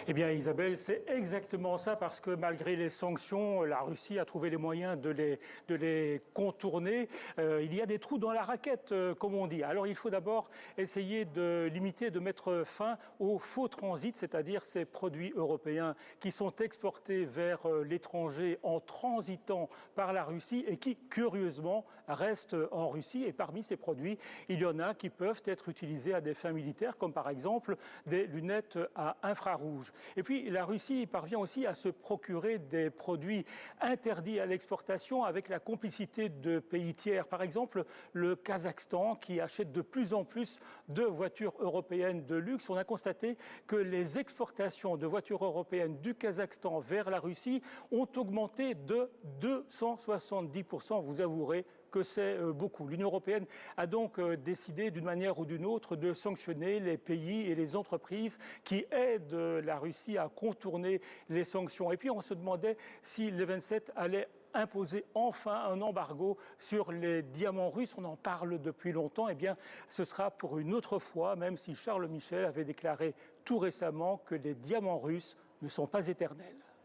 Eh bien, Isabelle, c'est exactement ça, parce que malgré les sanctions, la Russie a trouvé les moyens de les contourner. Il y a des trous dans la raquette, comme on dit. Alors, il faut d'abord essayer de limiter, de mettre fin au faux transit, c'est-à-dire ces produits européens qui sont exportés vers l'étranger en transitant par la Russie et qui, curieusement, restent en Russie. Et parmi ces produits, il y en a qui peuvent être utilisés à des fins militaires, comme par exemple des lunettes à infrarouge. Et puis la Russie parvient aussi à se procurer des produits interdits à l'exportation avec la complicité de pays tiers. Par exemple, le Kazakhstan qui achète de plus en plus de voitures européennes de luxe. On a constaté que les exportations de voitures européennes du Kazakhstan vers la Russie ont augmenté de 270%. Vous avouerez que c'est beaucoup. L'Union européenne a donc décidé d'une manière ou d'une autre de sanctionner les pays et les entreprises qui aident la Russie à contourner les sanctions. Et puis on se demandait si les 27 allaient imposer enfin un embargo sur les diamants russes. On en parle depuis longtemps. Eh bien, ce sera pour une autre fois, même si Charles Michel avait déclaré tout récemment que les diamants russes ne sont pas éternels.